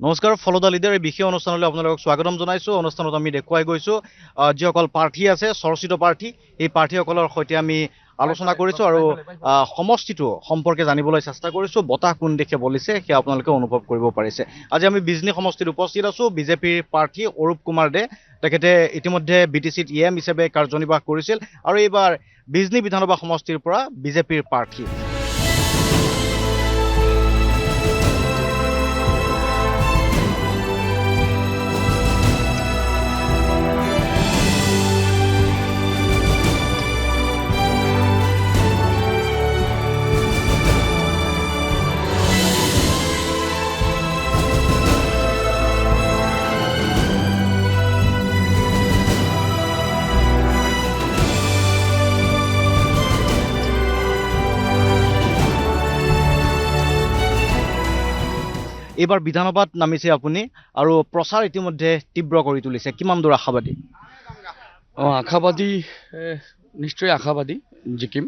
নমস্কাৰ ফলদা লিডাৰ এই বিশেষ অনুষ্ঠানলৈ আপোনালোকক স্বাগতম জনাইছোঁ। অনুষ্ঠানত আমি দেখুৱাই গৈছোঁ যিসকল প্ৰাৰ্থী আছে চৰ্চিত প্ৰাৰ্থী, এই প্ৰাৰ্থীসকলৰ সৈতে আমি আলোচনা কৰিছোঁ আৰু সমষ্টিটো সম্পৰ্কে জানিবলৈ চেষ্টা কৰিছোঁ। বতাহ কোন দিশে বলিছে সেয়া আপোনালোকে অনুভৱ কৰিব পাৰিছে। আজি আমি বিজনী সমষ্টিত উপস্থিত আছোঁ। বিজেপিৰ প্ৰাৰ্থী অৰূপ কুমাৰ দে, তেখেতে ইতিমধ্যে BTCত EM হিচাপে কাৰ্যনিৰ্বাহ কৰিছিল আৰু এইবাৰ বিজনী বিধানসভা সমষ্টিৰ পৰা বিজেপিৰ প্ৰাৰ্থী। এইবাৰ বিধানসভাত নামিছে আপুনি আৰু প্ৰচাৰ ইতিমধ্যে তীব্ৰ কৰি তুলিছে, কিমান দূৰ আশাবাদী? আশাবাদী, নিশ্চয় আশাবাদী জিকিম,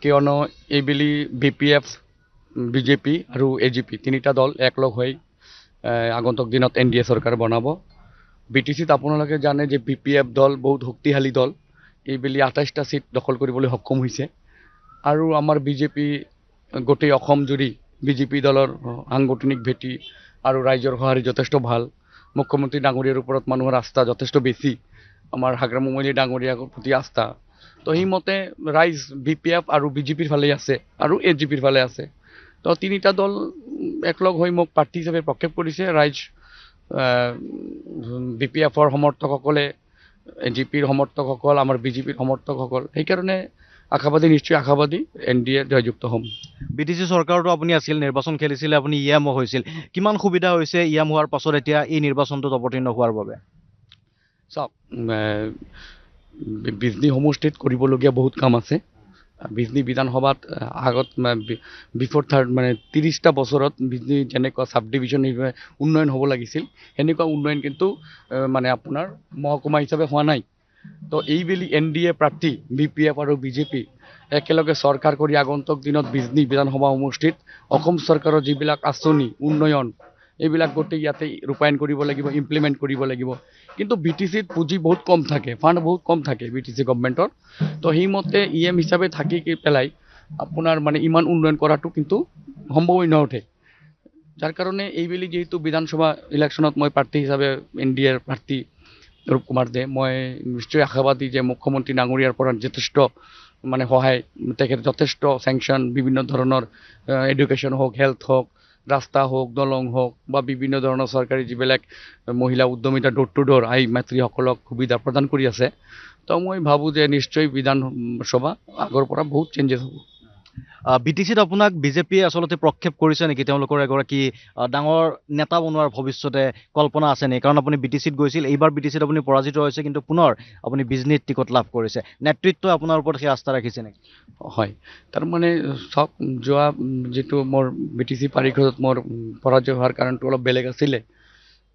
কিয়নো এইবেলি BPF, BJP আৰু AGP তিনিটা দল একলগ হৈ আগন্তুক দিনত NDA চৰকাৰ বনাব। BTCত আপোনালোকে জানে যে BPF দল বহুত শক্তিশালী দল, এইবেলি 28টা চিট দখল কৰিবলৈ সক্ষম হৈছে আৰু আমাৰ BJP গোটেই অসম জুৰি BJP দলৰ সাংগঠনিক ভেটি আৰু ৰাইজৰ সঁহাৰি যথেষ্ট ভাল। মুখ্যমন্ত্ৰী ডাঙৰীয়াৰ ওপৰত মানুহৰ আস্থা যথেষ্ট বেছি, আমাৰ হাগ্ৰাম মৈলী ডাঙৰীয়াৰ প্ৰতি আস্থা। তো সেইমতে ৰাইজ BPF আৰু BJPৰ ফালে আছে আৰু AGPৰ ফালে আছে। তো তিনিটা দল একলগ হৈ মোক প্ৰাৰ্থী হিচাপে প্ৰক্ষেপ কৰিছে। ৰাইজ BPFৰ সমৰ্থকসকলে, AGPৰ সমৰ্থকসকল, আমাৰ BJPৰ সমৰ্থকসকল, সেইকাৰণে আশাবাদী, নিশ্চয় আশাবাদী NDA জয়যুক্ত হ'ম। BTC চৰকাৰতো আপুনি আছিল, নিৰ্বাচন খেলিছিলে, আপুনি EM হৈছিল, কিমান সুবিধা হৈছে EM হোৱাৰ পাছত এতিয়া এই নিৰ্বাচনটোত অৱতীৰ্ণ হোৱাৰ বাবে? চাওক, বিজনী সমষ্টিত কৰিবলগীয়া বহুত কাম আছে। বিজনী বিধানসভাত আগত বিফ'ৰ 30টা বছৰত বিজনী যেনেকুৱা চাব ডিভিজন উন্নয়ন হ'ব লাগিছিল, সেনেকুৱা উন্নয়ন কিন্তু আপোনাৰ মহকুমা হিচাপে হোৱা নাই। তো এইবেলি NDA প্ৰাৰ্থী BPF আৰু BJP একেলগে চৰকাৰ কৰি আগন্তুক দিনত বিজনী বিধানসভা সমষ্টিত অসম চৰকাৰৰ যিবিলাক আঁচনি উন্নয়ন এইবিলাক গোটেই ইয়াতে ৰূপায়ণ কৰিব লাগিব, ইমপ্লিমেণ্ট কৰিব লাগিব। কিন্তু BTCত পুঁজি বহুত কম থাকে, ফাণ্ড বহুত কম থাকে BTC গভৰ্ণমেণ্টৰ। তো সেইমতে EM হিচাপে থাকি পেলাই আপোনাৰ ইমান উন্নয়ন কৰাটো কিন্তু সম্ভৱ হৈ নুঠে। যাৰ কাৰণে এইবেলি যিহেতু বিধানসভা ইলেকশ্যনত মই প্ৰাৰ্থী হিচাপে NDAৰ প্ৰাৰ্থী অৰূপ কুমাৰ দে, মই নিশ্চয় আশাবাদী যে মুখ্যমন্ত্ৰী ডাঙৰীয়াৰ পৰা যথেষ্ট সহায়, তেখেতে যথেষ্ট চেংচন, বিভিন্ন ধৰণৰ এডুকেশ্যন হওক, হেল্থ হওক, ৰাস্তা হওক, দলং হওক বা বিভিন্ন ধৰণৰ চৰকাৰী যিবিলাক মহিলা উদ্যমিতা ডোৰ টু ডোৰ আই মাতৃসকলক সুবিধা প্ৰদান কৰি আছে। তো মই ভাবোঁ যে নিশ্চয় বিধানসভা আগৰ পৰা বহুত চেঞ্জেছ হ'ব। BTCত আপোনাক BJPয়ে আচলতে প্ৰক্ষেপ কৰিছে নেকি? তেওঁলোকৰ এগৰাকী ডাঙৰ নেতা বনোৱাৰ ভৱিষ্যতে কল্পনা আছে নেকি? কাৰণ আপুনি BTCত গৈছিল, এইবাৰ BTCত আপুনি পৰাজিত হৈছে, কিন্তু পুনৰ আপুনি বিজনীত টিকট লাভ কৰিছে। নেতৃত্বই আপোনাৰ ওপৰত সেই আস্থা ৰাখিছে নেকি? হয়, চাওক, যোৱা যিটো মোৰ BTC পাৰিষদত মোৰ পৰাজয় হোৱাৰ কাৰণটো অলপ বেলেগ আছিলে।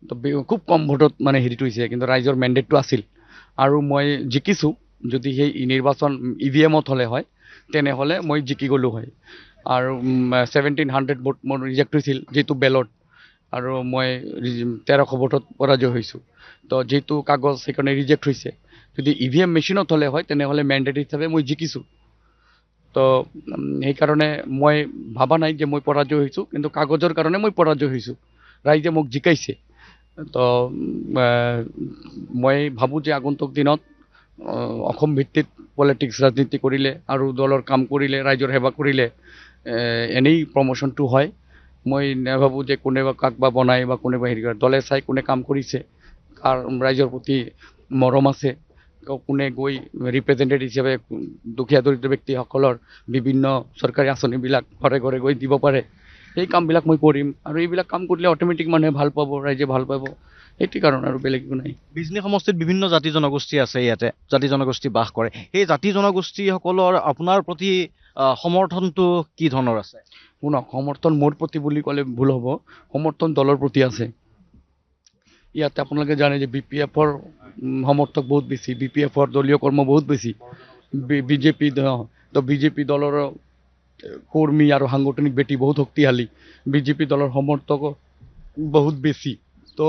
তো খুব কম ভোটত হেৰিটো হৈছে, কিন্তু ৰাইজৰ মেণ্ডেটটো আছিল আৰু মই জিকিছোঁ। যদি সেই নিৰ্বাচন EVMত হ'লে হয় তেনেহ'লে মই জিকি গ'লোঁ হয়। আৰু 1700 ভোট মোৰ ৰিজেক্ট হৈছিল যিটো বেলট, আৰু মই 1300 ভোটত পৰাজয় হৈছোঁ। তো যিটো কাগজ সেইকাৰণে ৰিজেক্ট হৈছে। যদি EVM মেচিনত হ'লে হয় তেনেহ'লে মেণ্ডেট হিচাপে মই জিকিছোঁ। তো সেইকাৰণে মই ভাবা নাই যে মই পৰাজয় হৈছোঁ, কিন্তু কাগজৰ কাৰণে মই পৰাজয় হৈছোঁ। ৰাইজে মোক জিকাইছে। তো মই ভাবোঁ যে আগন্তুক দিনত অসম ভিত্তিত পলিটিক্স ৰাজনীতি কৰিলে আৰু দলৰ কাম কৰিলে, ৰাইজৰ সেৱা কৰিলে এনেই প্ৰমোশ্যনটো হয়। মই নাভাবোঁ যে কোনেবা কাক বা বনাই বা কোনেবা হেৰি কৰে। দলে চাই কোনে কাম কৰিছে, কাৰ ৰাইজৰ প্ৰতি মৰম আছে, কোনে গৈ ৰিপ্ৰেজেণ্টেটিভ হিচাপে দুখীয়া দৰিদ্ৰ ব্যক্তিসকলৰ বিভিন্ন চৰকাৰী আঁচনিবিলাক ঘৰে ঘৰে গৈ দিব পাৰে, সেই কামবিলাক মই কৰিম। আৰু এইবিলাক কাম কৰিলে অট'মেটিক মানুহে ভাল পাব, ৰাইজে ভাল পাব। সেইটো কাৰণ, আৰু বেলেগ একো নাই। বিজনী সমষ্টিত বিভিন্ন জাতি জনগোষ্ঠী আছে, ইয়াতে জাতি জনগোষ্ঠী বাস কৰে। সেই জাতি জনগোষ্ঠীসকলৰ আপোনাৰ প্ৰতি সমৰ্থনটো কি ধৰণৰ আছে? শুনক, সমৰ্থন মোৰ প্ৰতি বুলি ক'লে ভুল হ'ব, সমৰ্থন দলৰ প্ৰতি আছে। ইয়াতে আপোনালোকে জানে যে BPFৰ সমৰ্থক বহুত বেছি, BPFৰ দলীয় কৰ্ম বহুত বেছি। BJP দলৰ কৰ্মী আৰু সাংগঠনিক ভেটি বহুত শক্তিশালী। BJP দলৰ সমৰ্থক বহুত বেছি। তো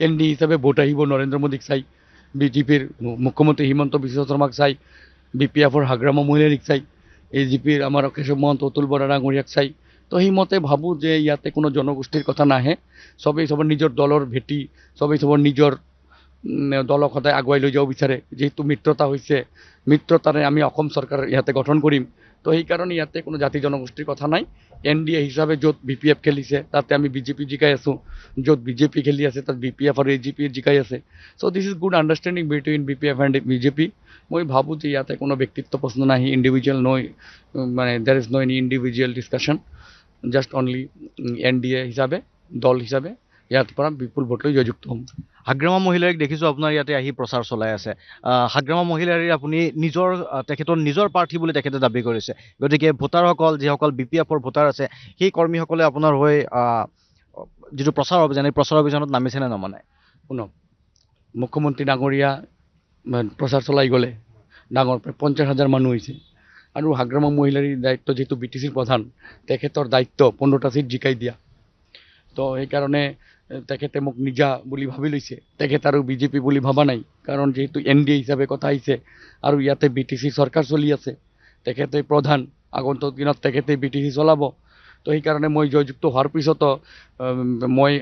এনডি হিচাপে ভোট আহিব নৰেন্দ্ৰ মোদীক চাই, বিজেপিৰ মুখ্যমন্ত্ৰী হিমন্ত বিশ্ব শৰ্মাক চাই, BPFৰ হাগ্ৰামা মহিলাৰীক চাই, AGPৰ আমাৰ কেশৱ মহন্ত অতুল বৰা ডাঙৰীয়াক চাই। তো সেইমতে ভাবোঁ যে ইয়াতে কোনো জনগোষ্ঠীৰ কথা নাহে, চবেই চবৰ নিজৰ দলৰ ভেটি, চবেই চবৰ নিজৰ দলক সদায় আগুৱাই লৈ যাব বিচাৰে। যিহেতু মিত্ৰতা হৈছে, মিত্ৰতাৰে আমি অসম চৰকাৰ ইয়াতে গঠন কৰিম। তো সেইকাৰণে ইয়াতে কোনো জাতি জনগোষ্ঠীৰ কথা নাই। NDA হিচাপে য'ত BPF খেলিছে তাতে আমি BJP জিকাই আছোঁ, য'ত BJP খেলি আছে তাত BPF আৰু AGP জিকাই আছে। So' this is good understanding between BPF and BJP। মই ভাবোঁ যে ইয়াতে কোনো ব্যক্তিত্ব প্ৰশ্ন নাহি, ইণ্ডিভিজুৱেল নয়, মানে there is no any individual discussion, just only NDA হিচাপে, দল হিচাপে ইয়াৰ পৰা বিপুল ভোট লৈ জয়যুক্ত হ'ম। হাগ্ৰামা মহিলাৰীক দেখিছোঁ আপোনাৰ ইয়াতে আহি প্ৰচাৰ চলাই আছে। হাগ্ৰামা মহিলাৰীৰ আপুনি তেখেতৰ নিজৰ প্ৰাৰ্থী বুলি তেখেতে দাবী কৰিছে। গতিকে ভোটাৰসকল, যিসকল BPFৰ ভোটাৰ আছে, সেই কৰ্মীসকলে আপোনাৰ হৈ যিটো প্ৰচাৰ অভিযান, এই প্ৰচাৰ অভিযানত নামিছেনে নমনে? শুনক, মুখ্যমন্ত্ৰী ডাঙৰীয়া প্ৰচাৰ চলাই গ'লে ডাঙৰ প্ৰায় 50,000 মানুহ হৈছে। আৰু হাগ্ৰামা মহিলাৰীৰ দায়িত্ব যিহেতু BTCৰ প্ৰধান, তেখেতৰ দায়িত্ব 15টা চিট জিকাই দিয়া। তো সেইকাৰণে তেখেতে মোক নিজা বুলি ভাবি লৈছে, তেখেত আৰু BJP বুলি ভবা নাই। কাৰণ যিহেতু NDA হিচাপে কথা আহিছে আৰু ইয়াতে BTC চৰকাৰ চলি আছে, তেখেতে প্ৰধান, আগন্তুক দিনত তেখেতে BTC চলাব। তো সেইকাৰণে মই জয়যুক্ত হোৱাৰ পিছতো মই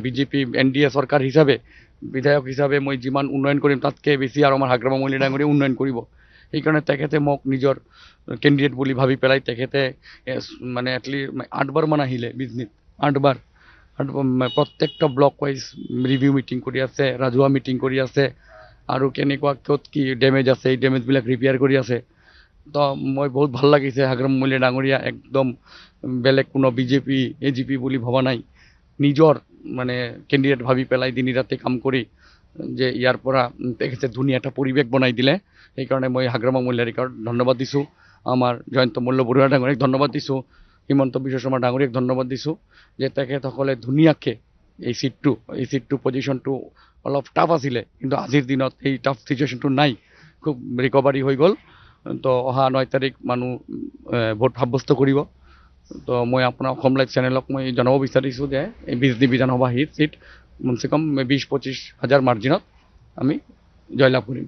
BJP NDA চৰকাৰ হিচাপে, বিধায়ক হিচাপে মই যিমান উন্নয়ন কৰিম তাতকৈ বেছি আৰু আমাৰ হাগ্ৰামা মহিলা ডাঙৰীয়া উন্নয়ন কৰিব। সেইকাৰণে তেখেতে মোক নিজৰ কেণ্ডিডেট বুলি ভাবি পেলাই তেখেতে মানে এটলিষ্ট 8বাৰমান আহিলে বিজনীত, 8বাৰ প্ৰত্যেকটা ব্লক ৱাইজ ৰিভিউ মিটিং কৰি আছে, ৰাজহুৱা মিটিং কৰি আছে, আৰু কেনেকুৱা ক'ত কি ডেমেজ আছে এই ডেমেজবিলাক ৰিপেয়াৰ কৰি আছে। তো মই বহুত ভাল লাগিছে, হাগ্ৰামা মহিলা ডাঙৰীয়া একদম বেলেগ কোনো BJP AGP বুলি ভবা নাই, নিজৰ মানে কেণ্ডিডেট ভাবি পেলাই দিনে ৰাতি কাম কৰি যে ইয়াৰ পৰা তেখেতে ধুনীয়া এটা পৰিৱেশ বনাই দিলে। সেইকাৰণে মই হাগ্ৰামা মহিলাৰীক ধন্যবাদ দিছোঁ, আমাৰ জয়ন্ত মল্ল বৰুৱা ডাঙৰীয়াক ধন্যবাদ দিছোঁ, হিমন্ত বিশ্ব শৰ্মা ডাঙৰীয়াক ধন্যবাদ দিছোঁ যে তেখেতসকলে ধুনীয়াকৈ এই চিটটো পজিশ্যনটো অলপ টাফ আছিলে, কিন্তু আজিৰ দিনত এই টাফ চিটুৱেশ্যনটো নাই, খুব ৰিকভাৰী হৈ গ'ল। তো অহা 9 তাৰিখ মানুহ ভোট সাব্যস্ত কৰিব। তো মই আপোনাৰ অসম লাইভ চেনেলক মই জনাব বিচাৰিছোঁ যে এই বিজনী বিধানসভা চিট কমচে কম 20-25 হাজাৰ মাৰ্জিনত আমি জয়লাভ কৰিম।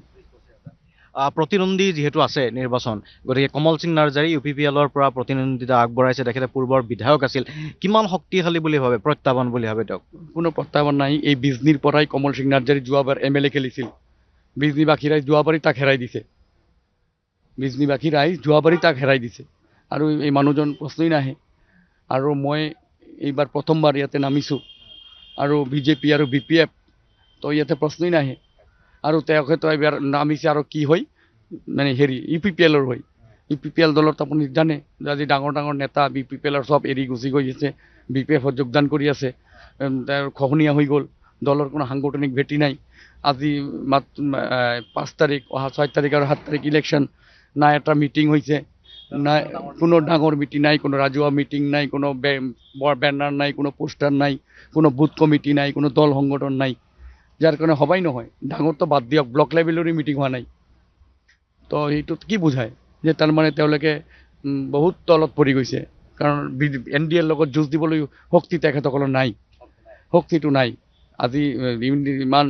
প্ৰতিদ্বন্দ্বী যিহেতু আছে নিৰ্বাচন, গতিকে কমল সিং নাৰ্জাৰী UPPLৰ পৰা প্ৰতিদ্বন্দ্বিতা আগবঢ়াইছে, তেখেতে পূৰ্বৰ বিধায়ক আছিল। কিমান শক্তিশালী বুলি ভাবে, প্ৰত্যাহ্বান বুলি ভাবে তেওঁক? কোনো প্ৰত্যাহ্বান নাই। এই বিজনীৰ পৰাই কমল সিং নাৰ্জাৰী যোৱাবাৰ MLA খেলিছিল, বিজনীবাসীৰাই যোৱাবাৰী তাক হেৰাই দিছে, বিজনীবাসীৰাই যোৱাবাৰী তাক হেৰাই দিছে, আৰু এই মানুহজন প্ৰশ্নই নাহে। আৰু মই এইবাৰ প্ৰথমবাৰ ইয়াতে নামিছোঁ, আৰু BJP আৰু BPF, তো ইয়াতে প্ৰশ্নই নাহে। আৰু তেখেতো এইবাৰ নামিছে আৰু কি হয়, মানে UPPLৰ হয়। UPPL দলত আপুনি জানে যে আজি ডাঙৰ ডাঙৰ নেতা BPPLৰ চব এৰি গুচি গৈ আছে, BPFত যোগদান কৰি আছে, তেওঁৰ খহনীয়া হৈ গ'ল, দলৰ কোনো সাংগঠনিক ভেটি নাই। আজি 5 তাৰিখ, অহা 6 তাৰিখ আৰু 7 তাৰিখ ইলেকশ্যন, না এটা মিটিং হৈছে, নাই কোনো ডাঙৰ মিটিং নাই, কোনো ৰাজহুৱা মিটিং নাই, কোনো বেনাৰ নাই, কোনো পোষ্টাৰ নাই, কোনো বুথ কমিটি নাই, কোনো দল সংগঠন নাই, যাৰ কাৰণে সবাই নহয়। ডাঙৰটো বাদ দিয়ক, ব্লক লেভেলৰো মিটিং হোৱা নাই। তো সেইটোত কি বুজায় যে তাৰমানে তেওঁলোকে বহুত তলত পৰি গৈছে, কাৰণ NDAৰ লগত যুঁজ দিবলৈ শক্তি তেখেতসকলৰ নাই, শক্তিটো নাই। আজি ইমান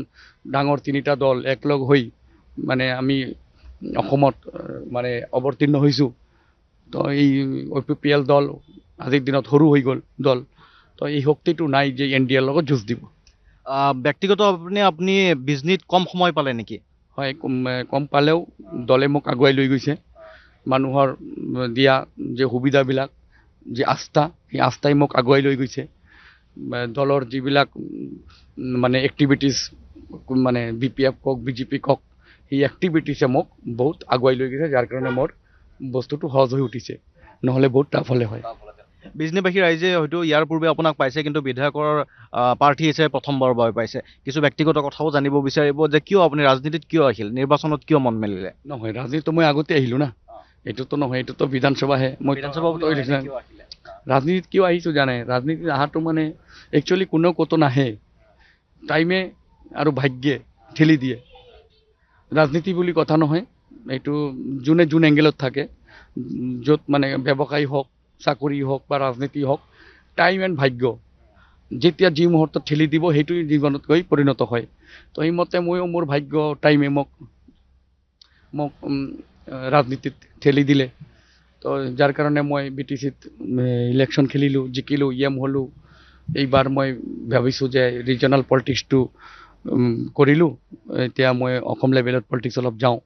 ডাঙৰ 3টা দল একলগ হৈ মানে আমি অসমত মানে অৱতীৰ্ণ হৈছোঁ। তো এই UPPL দল আজিৰ দিনত সৰু হৈ গ'ল দল, তো এই শক্তিটো নাই যে NDAৰ লগত যুঁজ দিব। ব্যক্তিগত আপুনি বিজনীত কম সময় পালে নেকি? হয়, কম পালেও দলে মোক আগুৱাই লৈ গৈছে। মানুহৰ দিয়া যে সুবিধাবিলাক, যে আস্থা, সেই আস্থাই মোক আগুৱাই লৈ গৈছে। দলৰ যিবিলাক মানে এক্টিভিটিছ, মানে BPF কওক BJP কওক, সেই এক্টিভিটিছে মোক বহুত আগুৱাই লৈ গৈছে, যাৰ কাৰণে মোৰ বস্তুটো সহজ হৈ উঠিছে, নহ'লে বহুত টাফ হ'লে হয়। বিজনীবাসী ৰাইজে হয়তো ইয়াৰ পূৰ্বে আপোনাক পাইছে, কিন্তু বিধায়কৰ প্ৰাৰ্থী হিচাপে প্ৰথমবাৰৰ বাবে পাইছে। কিছু ব্যক্তিগত কথাও জানিব বিচাৰিব যে কিয় আপুনি ৰাজনীতিত কিয় আহিল, নিৰ্বাচনত কিয় মন মেলিলে? নহয়, ৰাজনীতিটো মই আগতে আহিলোঁ না, এইটোতো নহয়, এইটোতো বিধানসভাহে। মই ৰাজনীতিত কিয় আহিছোঁ জানে? ৰাজনীতিত অহাটো মানে একচুৱেলি কোনেও ক'তো নাহে, টাইমে আৰু ভাগ্যে ঠেলি দিয়ে। ৰাজনীতি বুলি কথা নহয়, এইটো যোনে যোন এংগেলত থাকে, য'ত মানে ব্যৱসায় হওক, চাকৰি হওক বা ৰাজনীতি হওক, টাইম এণ্ড ভাগ্য যেতিয়া যি মুহূৰ্তত ঠেলি দিব সেইটোৱে জীৱনত গৈ পৰিণত হয়। তো সেইমতে ময়ো মোৰ ভাগ্য টাইমে মোক মোক ৰাজনীতিত ঠেলি দিলে। তো যাৰ কাৰণে মই BTCত ইলেকশ্যন খেলিলোঁ, জিকিলোঁ, হ'লোঁ। এইবাৰ মই ভাবিছোঁ যে ৰিজনেল পলিটিক্সটো কৰিলোঁ, এতিয়া মই অসম লেভেলত পলিটিক্স অলপ যাওঁ,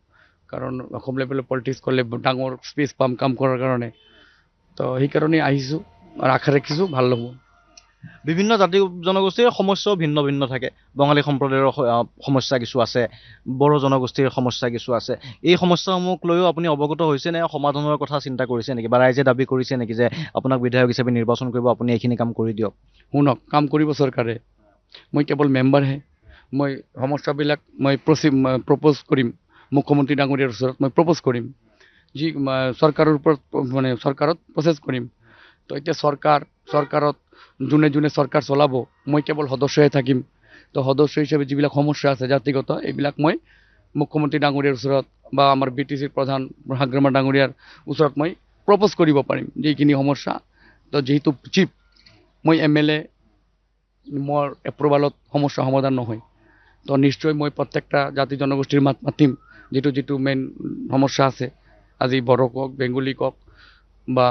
কাৰণ অসম লেভেলত পলিটিক্স কৰিলে ডাঙৰ স্পেচ পাম কাম কৰাৰ কাৰণে। তো সেইকাৰণে আহিছোঁ আৰু আশা ৰাখিছোঁ ভাল হ'ব। বিভিন্ন জাতি জনগোষ্ঠীৰ সমস্যাও ভিন্ন ভিন্ন থাকে। বঙালী সম্প্ৰদায়ৰ সমস্যা কিছু আছে, বড়ো জনগোষ্ঠীৰ সমস্যা কিছু আছে। এই সমস্যাসমূহক লৈও আপুনি অৱগত হৈছে নে, সমাধানৰ কথা চিন্তা কৰিছে নেকি, বা ৰাইজে দাবী কৰিছে নেকি যে আপোনাক বিধায়ক হিচাপে নিৰ্বাচন কৰিব, আপুনি এইখিনি কাম কৰি দিয়ক? শুনক, কাম কৰিব চৰকাৰে, মই কেৱল মেম্বাৰহে। মই সমস্যাবিলাক মই প্ৰপ'জ কৰিম মুখ্যমন্ত্ৰী ডাঙৰীয়াৰ ওচৰত, মই প্ৰপ'জ কৰিম যি চৰকাৰৰ ওপৰত, মানে চৰকাৰত প্ৰচেছ কৰিম। তো এতিয়া চৰকাৰত যোনে যোনে চৰকাৰ চলাব, মই কেৱল সদস্যহে থাকিম। তো সদস্য হিচাপে যিবিলাক সমস্যা আছে জাতিগত, এইবিলাক মই মুখ্যমন্ত্ৰী ডাঙৰীয়াৰ ওচৰত বা আমাৰ BTCৰ প্ৰধান হাগ্ৰামা ডাঙৰীয়াৰ ওচৰত মই প্ৰপ'জ কৰিব পাৰিম যে এইখিনি সমস্যা। তো যিহেতু চিফ, মই MLA, মোৰ এপ্ৰুভালত সমস্যা সমাধান নহয়। তো নিশ্চয় মই প্ৰত্যেকটা জাতি জনগোষ্ঠীৰ মাত মাতিম, যিটো মেইন সমস্যা আছে। আজি বড়ো কওক, বেংগলী কওক, বা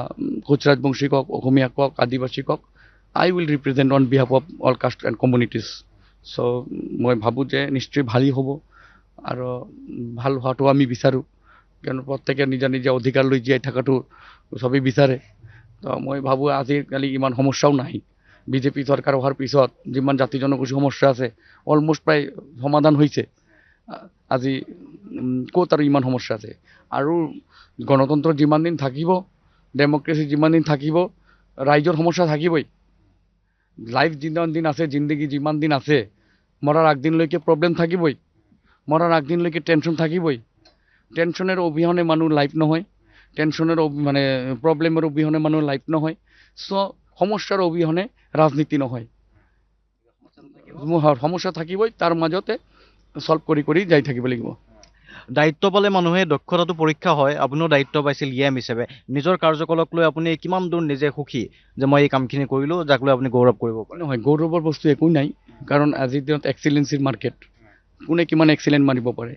কোচ ৰাজবংশী কওক, অসমীয়া কওক, আদিবাসী কওক, I will represent on behalf of all caste and communities. So মই ভাবোঁ যে নিশ্চয় ভালেই হ'ব, আৰু ভাল হোৱাটো আমি বিচাৰোঁ, কিয়নো প্ৰত্যেকে নিজা নিজা অধিকাৰ লৈ জীয়াই থকাটো চবেই বিচাৰে। তো মই ভাবোঁ আজিকালি ইমান সমস্যাও নাই। BJP চৰকাৰ হোৱাৰ পিছত যিমান জাতি জনগোষ্ঠীৰ সমস্যা আছে অলম'ষ্ট প্ৰায় সমাধান হৈছে। আজি ক'ত আৰু ইমান সমস্যা আছে? আৰু গণতন্ত্ৰ যিমান দিন থাকিব, ডেম'ক্ৰেচি যিমান দিন থাকিব, ৰাইজৰ সমস্যা থাকিবই। লাইফ যিমান দিন আছে, জিন্দগী যিমান দিন আছে, মৰাৰ আগদিনলৈকে প্ৰব্লেম থাকিবই, মৰাৰ আগদিনলৈকে টেনশ্যন থাকিবই। টেনশ্যনেৰ অবিহনে মানুহ লাইফ নহয়, টেনশ্যনেৰ মানে প্ৰব্লেমৰ অবিহনে মানুহ লাইফ নহয়। চ' সমস্যাৰ অবিহনে ৰাজনীতি নহয়। সমস্যা থাকিবই, তাৰ মাজতে সলভ কৰি কৰি যাই থাকিব লাগিব। দায়িত্ব পালে মানুহে দক্ষতাটো পৰীক্ষা হয়। আপুনিও দায়িত্ব পাইছিল হিচাপে। নিজৰ কাৰ্যকলাপ লৈ আপুনি কিমান দূৰ নিজে সুখী যে মই এই কামখিনি কৰিলোঁ, যাক লৈ আপুনি গৌৰৱ কৰিব পাৰে? নহয়, গৌৰৱৰ বস্তু একো নাই, কাৰণ আজিৰ দিনত এক্সিলেঞ্চিৰ মাৰ্কেট, কোনে কিমান এক্সিলেণ্ট মাৰিব পাৰে।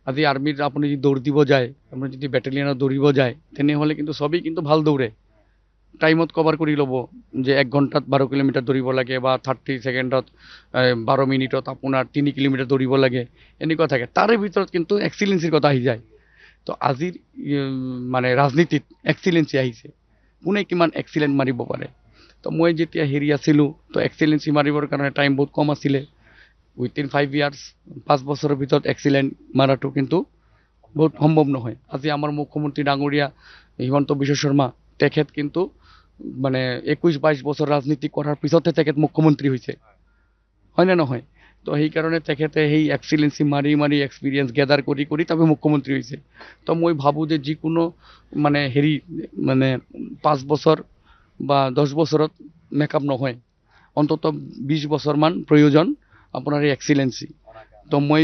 আজি আৰ্মিত আপুনি যদি দৌৰ দিব যায়, আপুনি যদি বেটেলিয়নত দৌৰিব যায়, তেনেহ'লে কিন্তু চবেই কিন্তু ভাল দৌৰে, টাইমত কভাৰ কৰি ল'ব যে 1 ঘণ্টাত 12 কিলোমিটাৰ দৌৰিব লাগে, বা 30 ছেকেণ্ডত 12 মিনিটত আপোনাৰ 3 কিলোমিটাৰ দৌৰিব লাগে, এনেকুৱা থাকে। তাৰে ভিতৰত কিন্তু এক্সিলেঞ্চিৰ কথা আহি যায়। তো আজিৰ মানে ৰাজনীতিত এক্সিলেঞ্চি আহিছে, কোনে কিমান এক্সিলেণ্ট মাৰিব পাৰে। তো মই যেতিয়া আছিলোঁ, তো এক্সিলেঞ্চি মাৰিবৰ কাৰণে টাইম বহুত কম আছিলে। উইথিন 5 ইয়াৰ্ছ, 5 বছৰৰ ভিতৰত এক্সিলেণ্ট মাৰাটো কিন্তু বহুত সম্ভৱ নহয়। আজি আমাৰ মুখ্যমন্ত্ৰী ডাঙৰীয়া হিমন্ত বিশ্ব শৰ্মা, তেখেত কিন্তু মানে 21-22 বছৰ ৰাজনীতি কৰাৰ পিছতহে তেখেত মুখ্যমন্ত্ৰী হৈছে, হয়নে নহয়? তো সেইকাৰণে তেখেতে সেই এক্সিলেঞ্চি মাৰি মাৰি এক্সপিৰিয়েঞ্চ গেডাৰ কৰি কৰি তাৰপৰা মুখ্যমন্ত্ৰী হৈছে। তো মই ভাবোঁ যে যিকোনো মানে মানে 5 বছৰ বা 10 বছৰত মেকআপ নহয়, অন্তত 20 বছৰমান প্ৰয়োজন আপোনাৰ এই এক্সিলেঞ্চি। তো মই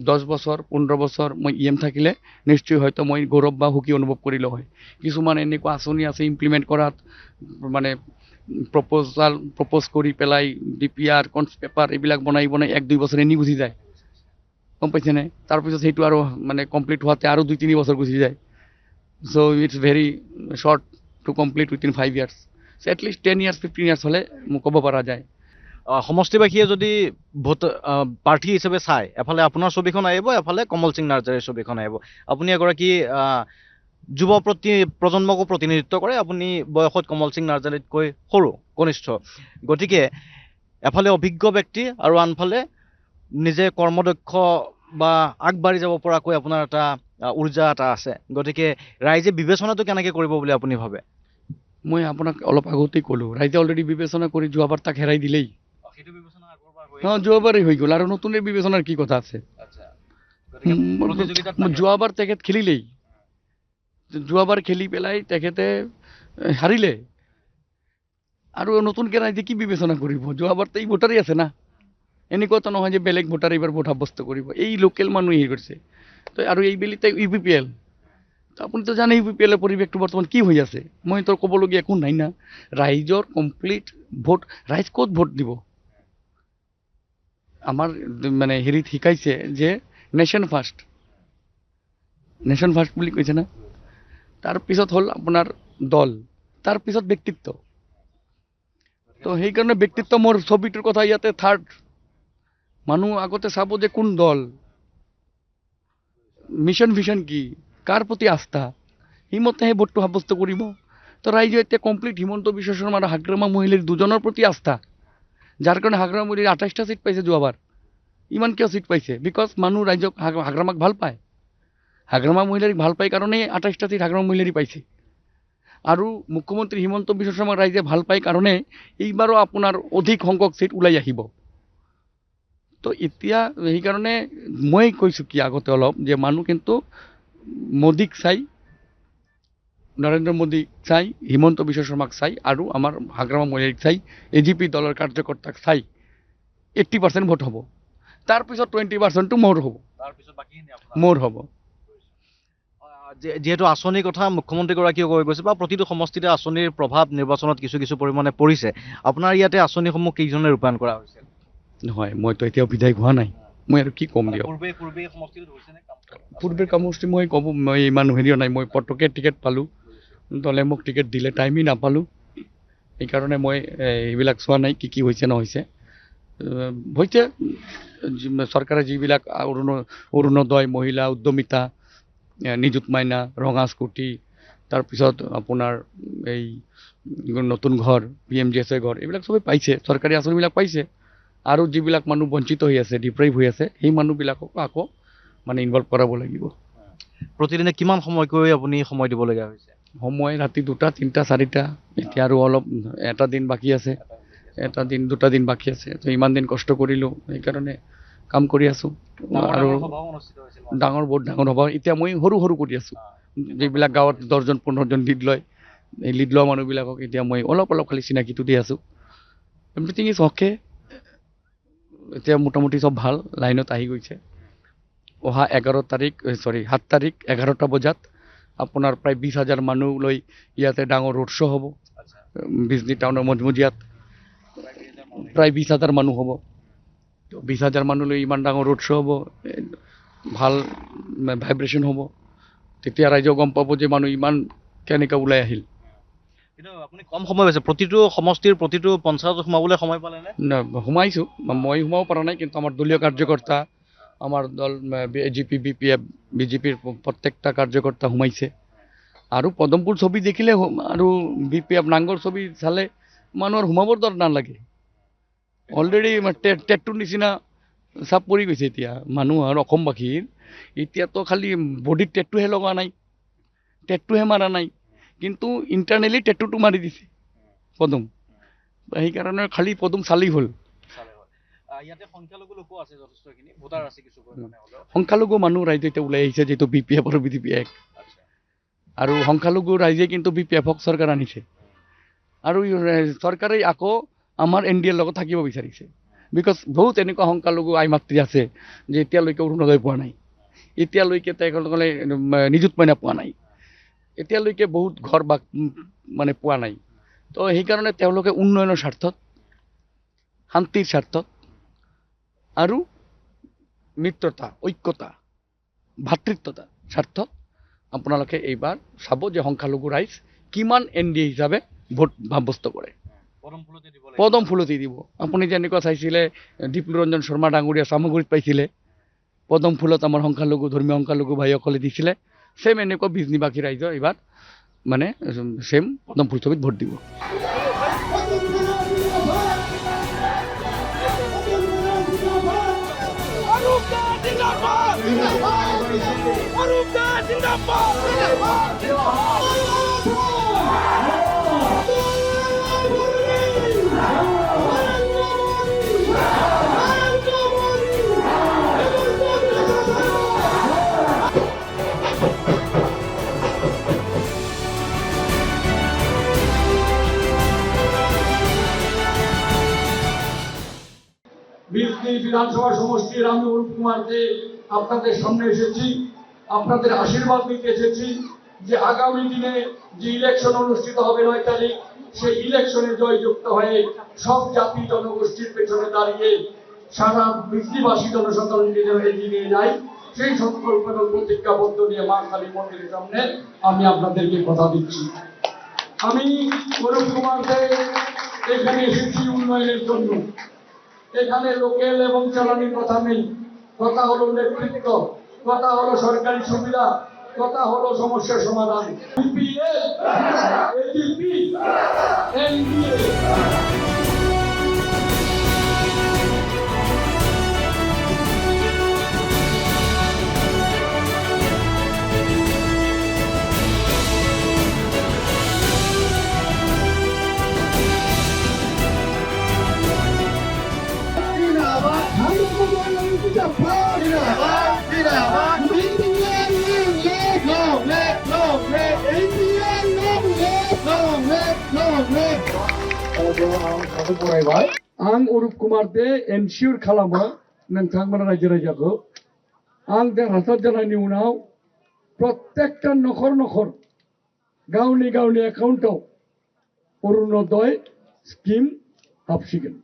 10 বছৰ 15 বছৰ মই থাকিলে নিশ্চয় হয়তো মই গৌৰৱ বা সুখী অনুভৱ কৰিলোঁ হয়। কিছুমান এনেকুৱা আঁচনি আছে ইমপ্লিমেণ্ট কৰাত, মানে প্ৰপ'জ কৰি পেলাই DPR, কনছ পেপাৰ এইবিলাক বনাই 1-2 বছৰ এনেই গুচি যায়, গম পাইছেনে? তাৰপিছত সেইটো আৰু মানে কমপ্লিট হোৱাতে আৰু 2-3 বছৰ গুচি যায়। So' it's very short to complete within 5 years. So' at least 10 years 15 years হ'লে মোক ক'ব পৰা যায়। সমষ্টিবাসীয়ে যদি প্ৰাৰ্থী হিচাপে চায়, এফালে আপোনাৰ ছবিখন আহিব, এফালে কমল সিং নাৰ্জাৰীৰ ছবিখন আহিব। আপুনি এগৰাকী যুৱ প্ৰজন্মকো প্ৰতিনিধিত্ব কৰে, আপুনি বয়সত কমল সিং নাৰ্জাৰীতকৈ সৰু, কনিষ্ঠ। গতিকে এফালে অভিজ্ঞ ব্যক্তি আৰু আনফালে নিজে কৰ্মদক্ষ বা আগবাঢ়ি যাব পৰাকৈ আপোনাৰ এটা উৰ্জা এটা আছে। গতিকে ৰাইজে বিবেচনাটো কেনেকৈ কৰিব বুলি আপুনি ভাবে? মই আপোনাক অলপ আগতেই ক'লোঁ, ৰাইজে অলৰেডি বিবেচনা কৰি যোৱাবাৰ তাক হেৰাই দিলেই। যোৱাবাৰেই হৈ গ'ল, আৰু নতুন বিবেচনাৰ কি কথা আছে? যোৱাবাৰ তেখেত খেলিলেই, যোৱাবাৰ খেলি পেলাই তেখেতে হাৰিলে, আৰু নতুনকৈ ৰাইজে কি বিবেচনা কৰিব? যোৱাবাৰতো এই ভোটাৰেই আছে না, এনেকুৱাতো নহয় যে বেলেগ ভোটাৰ এইবাৰ ভোট সাব্যস্ত কৰিব। এই লোকেল মানুহে কৰিছে। তো আৰু এইবেলিতে UPPL, তো আপুনি তো জানেই বিপিএলৰ পৰিৱেশটো বৰ্তমান কি হৈ আছে। মই তো ক'বলগীয়া একো নাই না। ৰাইজৰ কমপ্লিট ভোট, ৰাইজ ক'ত ভোট দিব? আমাৰ মানে হেৰিত শিকাইছে যে নেশ্যন ফাৰ্ষ্ট, নেশ্যন ফাৰ্ষ্ট বুলি কৈছে না। তাৰপিছত হ'ল আপোনাৰ দল, তাৰপিছত ব্যক্তিত্ব। তো সেইকাৰণে ব্যক্তিত্ব মোৰ ছবিটোৰ কথা ইয়াতে থাৰ্ড। মানুহ আগতে চাব যে কোন দল, মিছন ভিছন কি, কাৰ প্ৰতি আস্থা, সেইমতে সেই ভোটটো সাব্যস্ত কৰিব। তো ৰাইজে এতিয়া কমপ্লিট হিমন্ত বিশ্ব শৰ্মা আৰু হাগ্ৰামা মহিলাৰ দুজনৰ প্ৰতি আস্থা, যাৰ কাৰণে হাগ্ৰামা মহিলাৰ 28টা চিট পাইছে যোৱাবাৰ। ইমান কিয় চিট পাইছে? বিকজ মানুহ ৰাইজক হাগ্ৰামাক ভাল পায়। হাগ্ৰামা মহিলাৰীক ভাল পায় কাৰণেই 28টা চিট হাগ্ৰামা মহিলাৰী পাইছে। আৰু মুখ্যমন্ত্ৰী হিমন্ত বিশ্ব শৰ্মাক ৰাইজে ভাল পায় কাৰণে এইবাৰো আপোনাৰ অধিক সংখ্যক চিট ওলাই আহিব। তো এতিয়া সেইকাৰণে মই কৈছোঁ কি আগতে অলপ যে মানুহ কিন্তু মোদীক চাই, নৰেন্দ্ৰ মোদীক চাই, হিমন্ত বিশ্ব শৰ্মাক চাই আৰু আমাৰ হাগ্ৰামা মহিলাৰীক চাই, এজিপি দলৰ কাৰ্যকৰ্তাক চাই 80% ভোট হ'ব। তাৰপিছত 20%টো মোৰ হ'ব, মোৰ হ'ব। যিহেতু আঁচনিৰ কথা মুখ্যমন্ত্ৰীগৰাকীয়ে কৈ গৈছে বা প্ৰতিটো সমষ্টিতে আঁচনিৰ প্ৰভাৱ নিৰ্বাচনত কিছু কিছু পৰিমাণে পৰিছে। আপোনাৰ ইয়াতে আঁচনিসমূহ কেইজনে ৰূপায়ণ কৰা হৈছে? নহয়, মইতো এতিয়াও বিধায়ক হোৱা নাই, মই আৰু কি ক'ম দিয়ক। পূৰ্বে সমষ্টি মই ক'ব, মই ইমান হেৰিও নাই। মই পটককৈ টিকেট পালোঁ, দলে মোক টিকেট দিলে, টাইমেই নাপালোঁ। সেইকাৰণে মই এইবিলাক চোৱা নাই কি কি হৈছে নহৈছে। হৈছে চৰকাৰে যিবিলাক অৰুণোদয়, মহিলা উদ্যমিতা, নিযুত মাইনা, ৰঙা স্কুটি, তাৰপিছত আপোনাৰ এই নতুন ঘৰ, PMGSY ঘৰ, এইবিলাক চবেই পাইছে, চৰকাৰী আঁচনিবিলাক পাইছে। আৰু যিবিলাক মানুহ বঞ্চিত হৈ আছে, ডিপ্ৰাইভ হৈ আছে, সেই মানুহবিলাকক আকৌ মানে ইনভলভ কৰাব লাগিব। প্ৰতিদিনে কিমান সময়কৈ আপুনি সময় দিবলগীয়া হৈছে? সময় ৰাতি 2টা, 3টা, 4টা। এতিয়া আৰু অলপ এটা দিন বাকী আছে, 2টা দিন বাকী আছে। তো ইমান দিন কষ্ট কৰিলোঁ, সেইকাৰণে কাম কৰি আছোঁ। আৰু বহুত ডাঙৰ হ'ব। এতিয়া মই সৰু সৰু কৰি আছোঁ, যিবিলাক গাঁৱত 10জন 15জন লিড লয়, এই লিড লোৱা মানুহবিলাকক এতিয়া মই অলপ অলপ খালি চিনাকিটো দি আছোঁ। Everything is okay. এতিয়া মোটামুটি চব ভাল লাইনত আহি গৈছে। অহা 7 তাৰিখ 11টা বজাত আপোনাৰ প্ৰায় 20,000 মানুহ লৈ ইয়াতে ডাঙৰ ৰোড শ্ব' হ'ব। বিজনী টাউনৰ মজমজিয়াত প্ৰায় 20,000 মানুহ হ'ব। 20,000 মানুহ লৈ ইমান ডাঙৰ ৰোড শ্ব' হ'ব, ভাল ভাইব্ৰেশ্যন হ'ব। তেতিয়া ৰাইজেও গম পাব যে মানুহ ইমান কেনেকৈ ওলাই আহিল। কিন্তু আপুনি কম সময় পাইছে, প্ৰতিটো সমষ্টিৰ প্ৰতিটো পঞ্চায়তত সোমাবলৈ সময় পালেনে? সোমাইছোঁ, মই সোমাব পৰা নাই, কিন্তু আমাৰ দলীয় কাৰ্যকৰ্তা, আমাৰ দল AGP, BPF, BJPৰ প্ৰত্যেকটা কাৰ্যকৰ্তা সোমাইছে। আৰু পদমপুৰ ছবি দেখিলে আৰু BPF নাংগৰ ছবি চালে মানুহৰ সোমাবৰ দৰ নালাগে। অলৰেডি টেটুৰ নিচিনা চাপ পৰি গৈছে এতিয়া মানুহৰ, অসমবাসীৰ। এতিয়াতো খালি বডিত টেটুহে লগা নাই, টেটুহে মাৰা নাই, কিন্তু ইণ্টাৰনেলি টেটুটো মাৰি দিছে পদম। সেইকাৰণে খালি পদম চালেই হ'ল। ইয়াতে সংখ্যালঘু লোকো আছে, যথেষ্টখিনি ভোটাৰ আছে কিছু পৰিমাণে হ'লেও। সংখ্যালঘু মানুহ ৰাইজে এতিয়া ওলাই আহিছে, যিহেতু BPF আৰু BJP এক। আৰু সংখ্যালঘু ৰাইজে কিন্তু BPFক চৰকাৰ আনিছে। আৰু চৰকাৰে আকৌ আমাৰ NDAৰ লগত থাকিব বিচাৰিছে। বিকজ বহুত এনেকুৱা সংখ্যালঘু আই মাতৃ আছে যে এতিয়ালৈকে অৰুণোদয় পোৱা নাই, এতিয়ালৈকে তেখেতসকলে নিযুত মাইনা পোৱা নাই, এতিয়ালৈকে বহুত ঘৰ মানে পোৱা নাই। তো সেইকাৰণে তেওঁলোকে উন্নয়নৰ স্বাৰ্থত, শান্তিৰ স্বাৰ্থত আৰু মিত্ৰতা, ঐক্যতা, ভাতৃত্বতা স্বাৰ্থত আপোনালোকে এইবাৰ চাব যে সংখ্যালঘু ৰাইজ কিমান NDA হিচাপে ভোট সাব্যস্ত কৰে। পদম ফুলতি দিব। আপুনি যেনেকুৱা চাইছিলে দীপলু ৰঞ্জন শৰ্মা ডাঙৰীয়া চামগুৰিত পাইছিলে, পদম ফুলত আমাৰ সংখ্যালঘু, ধৰ্মীয় সংখ্যালঘু ভাইসকলে দিছিলে, ছেম এনেকুৱা বিজনীবাসী ৰাইজৰ এইবাৰ মানে ছেম পদম ফুলছবিত ভোট দিব। বিজনী বিধানসভা সমষ্টির আমি অরূপ কুমার দে আপনাদের সামনে এসেছি, আপনাদের আশীর্বাদ নিতে এসেছি। যে আগামী দিনে যে ইলেকশন অনুষ্ঠিত হবে 9 তারিখ, সেই ইলেকশনে জয়যুক্ত হয়ে সব জাতি জনগোষ্ঠীর পেছনে দাঁড়িয়ে সারা বিজলিবাসী জনসাধারণকে যেন এগিয়ে নিয়ে যায়, সেই সংকল্প এবং প্রতিজ্ঞাবদ্ধ নিয়ে মা কালী মন্দিরের সামনে আমি আপনাদেরকে কথা দিচ্ছি। আমি অরূপ কুমার দে এখানে এসেছি উন্নয়নের জন্য। এখানে লোকেল এবং চালানির কথা নেই, কথা হলো নেতৃত্ব, কথা হলো সরকারি সুবিধা, কথা হলো সমস্যার সমাধান। BPL, ADP, NDA. आं अरूप कुमार दे एनसियर खालामो नोंथांमोना रायजो राजाखौ आं देरहासार जानायनि उनाव प्रत्येकटा नखर नखर गावनि गावनि एकाउन्टाव अरुणोदय स्किम हाबसिगोन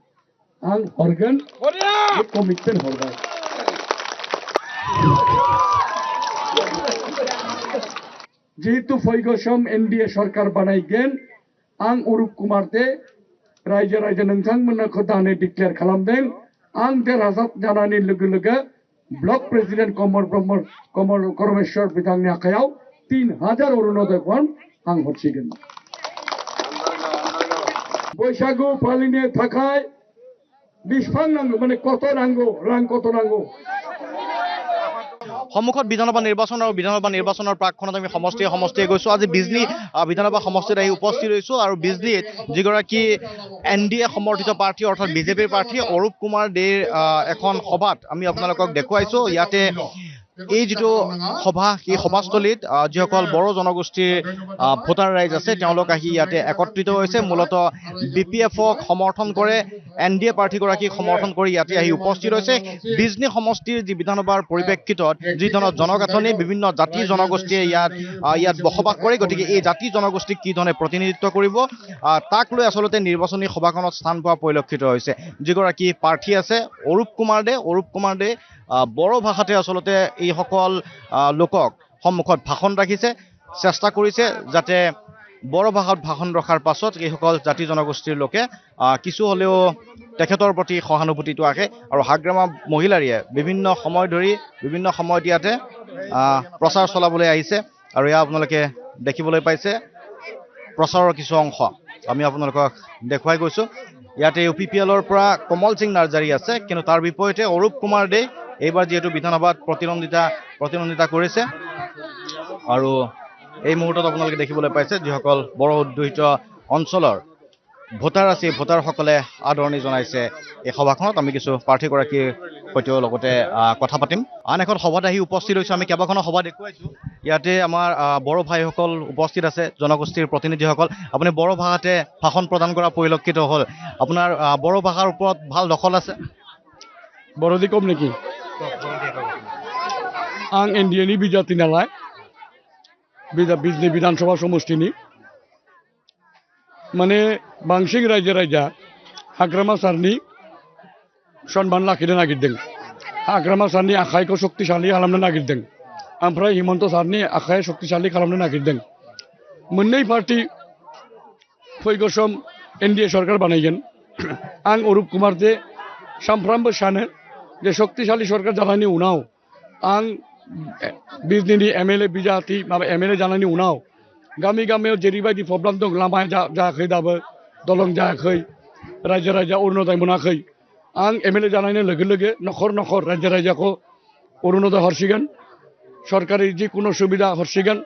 आं हरगोन कमिटमेन्ट हरबाय जिहेतु फैगौ सम एनडिए सरकार बानायगोन आं अरूप कुमार दे रायजो राजा नोंथांमोनखौ दानो डिक्लेयार खालामदों आं देरहासार जानायनि लोगो लोगो ब्लक प्रेसिडेन्ट करमेश्वर बिथांनि आखायाव 3000 अरुणोदय फन्ड आं हरसिगोन बैसागु फालिनो थाखाय बिफां नांगौ माने कत नांगौ रां कत नांगौ সন্মুখত বিধানসভা নিৰ্বাচন আৰু বিধানসভা নিৰ্বাচনৰ প্ৰাকখনত আমি সমষ্টিয়ে গৈছোঁ। আজি বিজনী বিধানসভা সমষ্টিত আহি উপস্থিত হৈছোঁ আৰু বিজনীত যিগৰাকী এনডিএ সমৰ্থিত প্ৰাৰ্থী অৰ্থাৎ বিজেপিৰ প্ৰাৰ্থী অৰূপ কুমাৰ দেৰ এখন সভাত আমি আপোনালোকক দেখুৱাইছোঁ। ইয়াতে এই যিটো সভা, সেই সভাস্থলীত যিসকল বড়ো জনগোষ্ঠীৰ ভোটাৰ ৰাইজ আছে তেওঁলোক আহি ইয়াতে একত্ৰিত হৈছে। মূলতঃ BPFক সমৰ্থন কৰে, এনডিএ প্ৰাৰ্থীগৰাকীক সমৰ্থন কৰি ইয়াতে আহি উপস্থিত হৈছে। বিজনী সমষ্টিৰ যি বিধানসভাৰ পৰিপ্ৰেক্ষিতত যি ধৰণৰ জনগাঁথনি, বিভিন্ন জাতি জনগোষ্ঠীয়ে ইয়াত বসবাস কৰে, গতিকে এই জাতি জনগোষ্ঠীক কি ধৰণে প্ৰতিনিধিত্ব কৰিব তাক লৈ আচলতে নিৰ্বাচনী সভাখনত স্থান পোৱা পৰিলক্ষিত হৈছে। যিগৰাকী প্ৰাৰ্থী আছে অৰূপ কুমাৰ দে বড়ো ভাষাতে আচলতে এইসকল লোকক সন্মুখত ভাষণ ৰাখিছে, চেষ্টা কৰিছে যাতে বড়ো ভাষাত ভাষণ ৰখাৰ পাছত এইসকল জাতি জনগোষ্ঠীৰ লোকে কিছু হ'লেও তেখেতৰ প্ৰতি সহানুভূতিটো আহে। আৰু হাগ্ৰামা মহিলাৰীয়ে বিভিন্ন সময়ত ইয়াতে প্ৰচাৰ চলাবলৈ আহিছে আৰু এয়া আপোনালোকে দেখিবলৈ পাইছে প্ৰচাৰৰ কিছু অংশ আমি আপোনালোকক দেখুৱাই গৈছোঁ। ইয়াতে UPPLৰ পৰা কমল সিং নাৰ্জাৰী আছে, কিন্তু তাৰ বিপৰীতে অৰূপ কুমাৰ দে এইবাৰ যিহেতু বিধানসভাত প্ৰতিদ্বন্দ্বিতা কৰিছে আৰু এই মুহূৰ্তত আপোনালোকে দেখিবলৈ পাইছে যিসকল বড়ো অধ্যুষিত অঞ্চলৰ ভোটাৰ আছে, ভোটাৰসকলে আদৰণি জনাইছে এই সভাখনত। আমি কিছু প্ৰাৰ্থীগৰাকীৰ সৈতেও লগতে কথা পাতিম। আন এখন সভাত আহি উপস্থিত হৈছোঁ। আমি কেইবাখনো সভা দেখুৱাইছোঁ। ইয়াতে আমাৰ বড়ো ভাইসকল উপস্থিত আছে, জনগোষ্ঠীৰ প্ৰতিনিধিসকল। আপুনি বড়ো ভাষাতে ভাষণ প্ৰদান কৰা পৰিলক্ষিত হ'ল। আপোনাৰ বড়ো ভাষাৰ ওপৰত ভাল দখল আছে? बर'दि कम नेকি आं एनडिएनि बिजाथि नालाय बिजनी विधानसभा समष्टिनि माने बांसिन रायजो राजा हाग्रामा सारनि सन्मान लाखिनो नागिरदों, हाग्रामा सारनि आखाइखौ शक्तिशाली खालामनो नागिरदों, ओमफ्राय हिमन्त सारनि आखाइ शक्तिशाली खालामनो नागिरदों। मोननै पार्टी फैगौ सम एनडिए सरकार बानायगोन। आं अरूप कुमार दे सानफ्रामबो सानो जे शक्तिशाली सरकार जानायनि उनाव आं बिजनीनि MLA बिजाथि MLA जानायनि उनाव गामि गामियाव जेरैबायदि प्रब्लेम दं, लामा जायाखै, दाबो दलं जायाखै, रायजो राजा अरुणोदय मोनाखै, आं MLA जानायनि लोगो लोगो नखर नखर रायजो राजाखौ अरुणोदय हरसिगोन, सरकारि जिकुनु सुबिदा हरसिगोन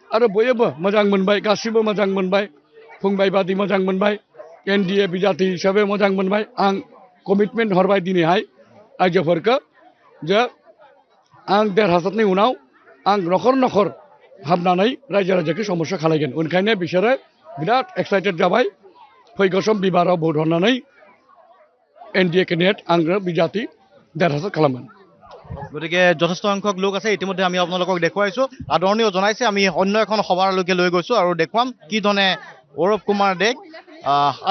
आरो बयबो मोजां मोनबाय, गासिबो मोजां मोनबाय, फंबाय बादि मोजां मोनबाय, एनडिए बिजाथि हिसाबै मोजां मोनबाय। आं कमिटमेन्ट हरबाय दिनैहाय आइजोफोरखौ जे आं देरहासारनि उनाव आं नखर नखर हाबनानै रायजो राजाखौ समस्या खालायगोन। ओंखायनो बिसोरो बिराद एक्साइटेड जाबाय। फैगौ सम बिबाराव भट हरनानै एनडिए केन्डिडेट आंनो बिजाथि देरहासार खालामगोन। গতিকে যথেষ্ট সংখ্যক লোক আছে ইতিমধ্যে আমি আপোনালোকক দেখুৱাইছোঁ আদৰণীয় জনাইছে আমি অন্য এখন সভালৈকে লৈ গৈছোঁ আৰু দেখুৱাম কি ধৰণে অৰূপ কুমাৰ দেক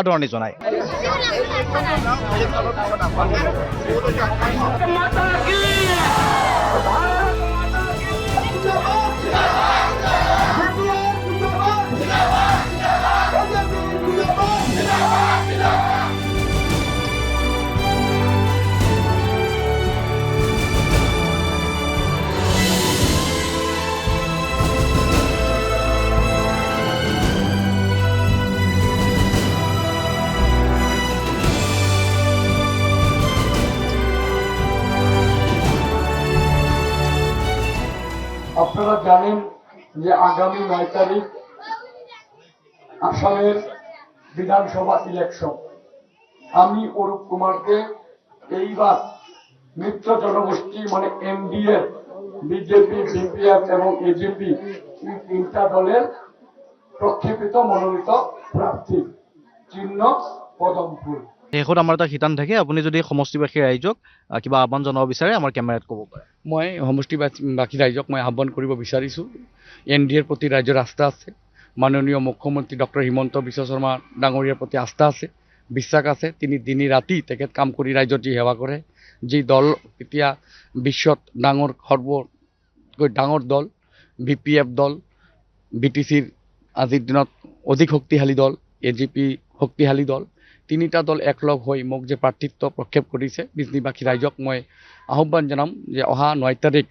আদৰণি জনায় আপনারা জানেন যে আগামী 9 তারিখ আসামের বিধানসভা ইলেকশন আমি অরূপ কুমারকে এইবার মিত্র জনগোষ্ঠী মানে এনডিএ বিজেপি বিপিএফ এবং এজেপি এই তিনটা দলের প্রক্ষেপিত মনোনীত প্রার্থী চিহ্ন পদম ফুল শেষত আমাৰ এটা শিতান থাকে আপুনি যদি সমষ্টিবাসী ৰাইজক কিবা আহ্বান জনাব বিচাৰে আমাৰ কেমেৰাত ক'ব পাৰে মই সমষ্টিবাসী ৰাইজক মই আহ্বান কৰিব বিচাৰিছোঁ এনডিএৰ প্ৰতি ৰাইজৰ আস্থা আছে মাননীয় মুখ্যমন্ত্ৰী ডক্টৰ হিমন্ত বিশ্ব শৰ্মা ডাঙৰীয়াৰ প্ৰতি আস্থা আছে বিশ্বাস আছে তিনি দিনী ৰাতি তেখেত কাম কৰি ৰাইজৰ যি সেৱা কৰে যি দল এতিয়া বিশ্বত সৰ্বতকৈ ডাঙৰ দল বিপিএফ দল বিটিচিৰ আজিৰ দিনত অধিক শক্তিশালী দল এজিপি শক্তিশালী দল তিনিটা দল একলগ হৈ মোক যে প্ৰাৰ্থিত্ব প্ৰক্ষেপ কৰিছে বিজনীবাসী ৰাইজক মই আহ্বান জনাম যে অহা 9 তাৰিখ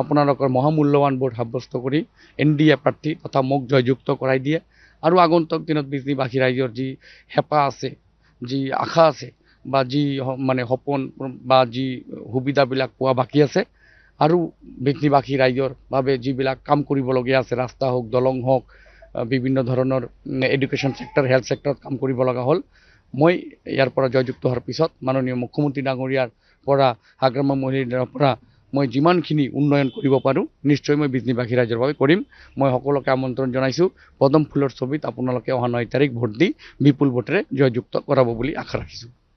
আপোনালোকৰ মহামূল্যৱান ভোট সাব্যস্ত কৰি এনডিএ প্ৰাৰ্থী তথা মোক জয়যুক্ত কৰাই দিয়ে আৰু আগন্তুক দিনত বিজনীবাসী ৰাইজৰ যি হেঁপাহ আছে যি আশা আছে বা যি মানে সপোন বা যি সুবিধাবিলাক পোৱা বাকী আছে আৰু বিজনীবাসী ৰাইজৰ বাবে যিবিলাক কাম কৰিবলগীয়া আছে ৰাস্তা হওক দলং হওক বিভিন্ন ধৰণৰ এডুকেশ্যন সেক্টৰ হেল্থ সেক্টৰত কাম কৰিব লগা হ'ল মই ইয়াৰ পৰা জয়যুক্ত হোৱাৰ পিছত মাননীয় মুখ্যমন্ত্ৰী ডাঙৰীয়াৰ পৰা হাগ্ৰামা মহিলাৰ পৰা মই যিমানখিনি উন্নয়ন কৰিব পাৰোঁ নিশ্চয় মই বিজনীবাসী ৰাইজৰ বাবে কৰিম মই সকলোকে আমন্ত্ৰণ জনাইছোঁ পদম ফুলৰ ছবিত আপোনালোকে অহা 9 তাৰিখ ভোট দি বিপুল ভোটেৰে জয়যুক্ত কৰাব বুলি আশা ৰাখিছোঁ